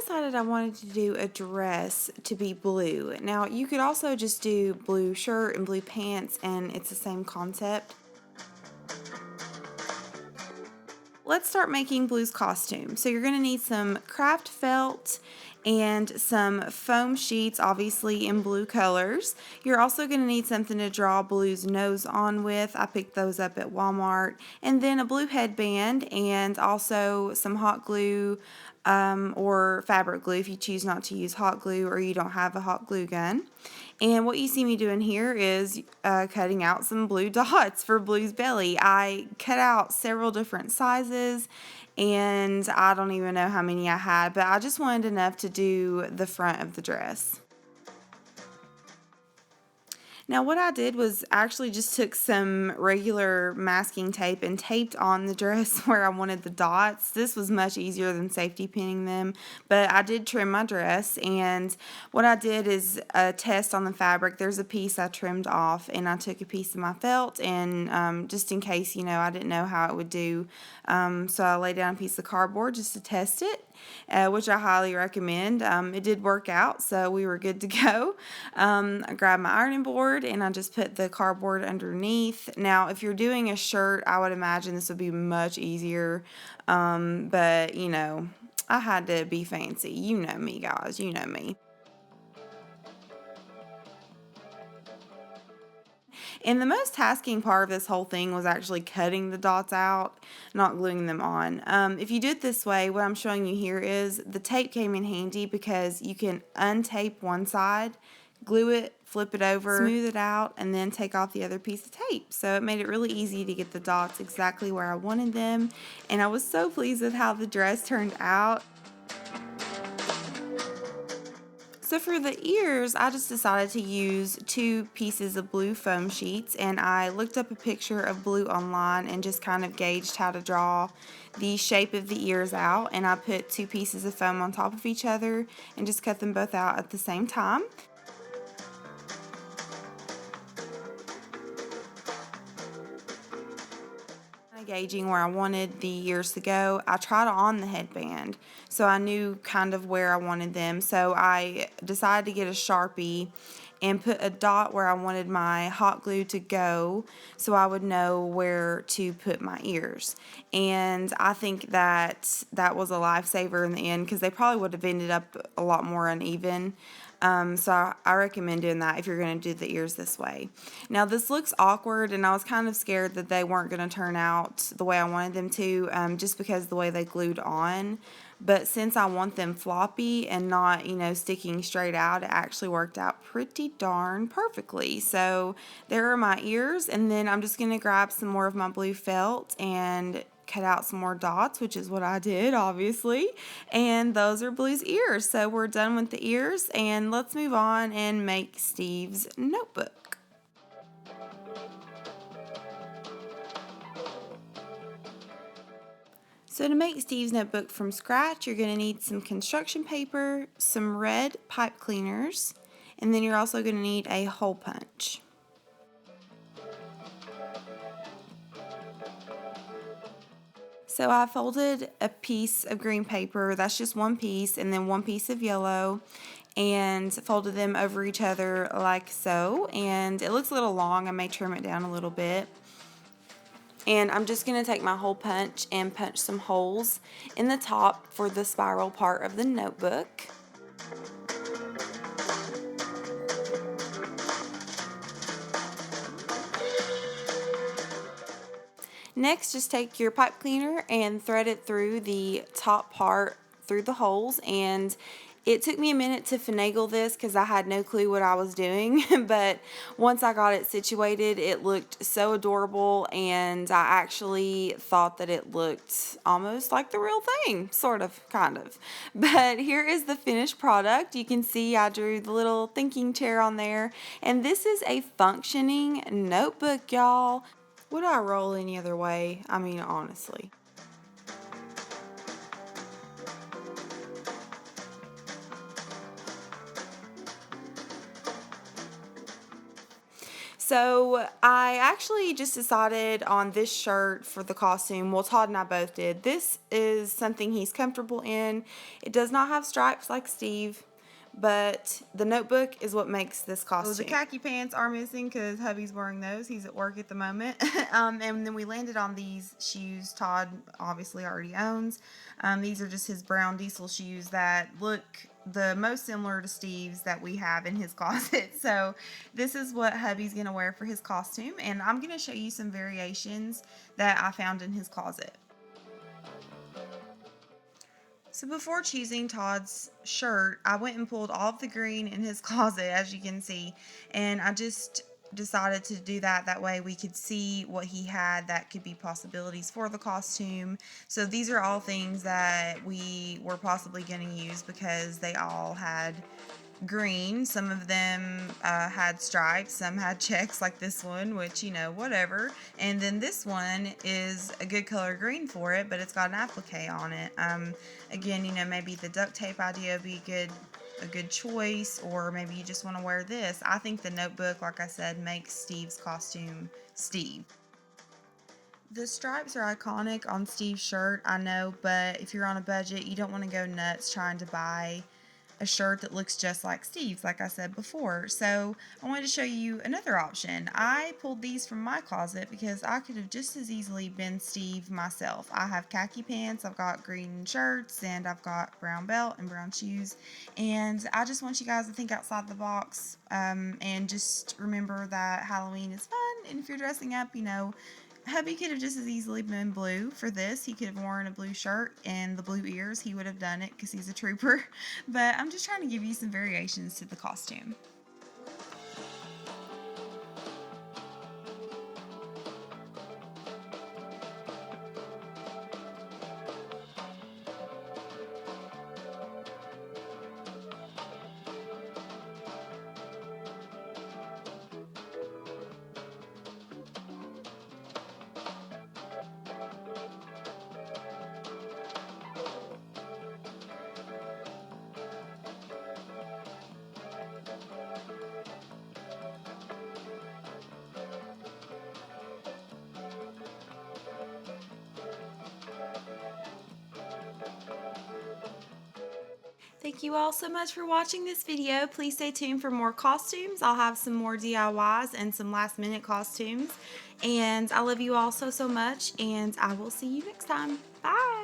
decided I wanted to do a dress to be blue. Now, you could also just do blue shirt and blue pants, and it's the same concept. Let's start making Blue's costume. So you're going to need some craft felt and some foam sheets, obviously in blue colors. You're also going to need something to draw Blue's nose on with. I picked those up at Walmart. And then a blue headband and also some hot glue or fabric glue if you choose not to use hot glue or you don't have a hot glue gun. And what you see me doing here is cutting out some blue dots for Blue's belly. I cut out several different sizes, and I don't even know how many I had, but I just wanted enough to do the front of the dress. Now what I did was actually just took some regular masking tape and taped on the dress where I wanted the dots. This was much easier than safety pinning them, but I did trim my dress, and what I did is a test on the fabric. There's a piece I trimmed off, and I took a piece of my felt, and just in case, I didn't know how it would do, so I laid down a piece of cardboard just to test it. Which I highly recommend. It did work out, so we were good to go. I grabbed my ironing board and I just put the cardboard underneath. Now, if you're doing a shirt, I would imagine this would be much easier, but I had to be fancy. You know me, guys. You know me. And the most tasking part of this whole thing was actually cutting the dots out, not gluing them on. If you do it this way, what I'm showing you here is the tape came in handy because you can untape one side, glue it, flip it over, smooth it out, and then take off the other piece of tape. So it made it really easy to get the dots exactly where I wanted them. And I was so pleased with how the dress turned out. So for the ears, I just decided to use 2 pieces of blue foam sheets, and I looked up a picture of blue online and just kind of gauged how to draw the shape of the ears out, and I put 2 pieces of foam on top of each other and just cut them both out at the same time. Gauging where I wanted the ears to go, I tried on the headband, so I knew kind of where I wanted them. So I decided to get a Sharpie and put a dot where I wanted my hot glue to go, so I would know where to put my ears. And I think that was a lifesaver in the end, because they probably would have ended up a lot more uneven. So I recommend doing that if you're going to do the ears this way. Now this looks awkward, and I was kind of scared that they weren't going to turn out the way I wanted them to, just because of the way they glued on. But since I want them floppy and not, sticking straight out, it actually worked out pretty darn perfectly. So there are my ears, and then I'm just going to grab some more of my blue felt and cut out some more dots, which is what I did, obviously, and those are Blue's ears. So we're done with the ears, and let's move on and make Steve's notebook. So to make Steve's notebook from scratch, you're going to need some construction paper, some red pipe cleaners, and then you're also going to need a hole punch. So I folded a piece of green paper, that's just one piece, and then one piece of yellow, and folded them over each other like so. And it looks a little long, I may trim it down a little bit. And I'm just going to take my hole punch and punch some holes in the top for the spiral part of the notebook. Next, just take your pipe cleaner and thread it through the top part through the holes, and it took me a minute to finagle this because I had no clue what I was doing, but once I got it situated, it looked so adorable, and I actually thought that it looked almost like the real thing, sort of, kind of. But here is the finished product. You can see I drew the little thinking chair on there, and this is a functioning notebook, y'all. Would I roll any other way? I mean, honestly. So I actually just decided on this shirt for the costume. Well, Todd and I both did. This is something he's comfortable in. It does not have stripes like Steve, but the notebook is what makes this costume. So the khaki pants are missing because hubby's wearing those. He's at work at the moment. And then we landed on these shoes Todd obviously already owns. These are just his brown diesel shoes that look the most similar to Steve's that we have in his closet. So this is what hubby's going to wear for his costume. And I'm going to show you some variations that I found in his closet. So before choosing Todd's shirt, I went and pulled all of the green in his closet, as you can see, and I just decided to do that. That way we could see what he had that could be possibilities for the costume. So these are all things that we were possibly going to use because they all had green. Some of them had stripes, some had checks like this one, which, you know, whatever. And then this one is a good color green for it, but it's got an applique on it. Again, you know, maybe the duct tape idea would be a good choice, or maybe you just want to wear this. I think the notebook, like I said, makes Steve's costume Steve. The stripes are iconic on Steve's shirt, I know, but if you're on a budget, you don't want to go nuts trying to buy a shirt that looks just like Steve's, like I said before. So I wanted to show you another option. I pulled these from my closet because I could have just as easily been Steve myself. I have khaki pants, I've got green shirts, and I've got brown belt and brown shoes. And I just want you guys to think outside the box, and just remember that Halloween is fun. And if you're dressing up, you know, hubby could have just as easily been blue for this. He could have worn a blue shirt and the blue ears. He would have done it because he's a trooper. But I'm just trying to give you some variations to the costume. Thank you all so much for watching this video. Please stay tuned for more costumes. I'll have some more DIYs and some last minute costumes. And I love you all so much, and I will see you next time. Bye!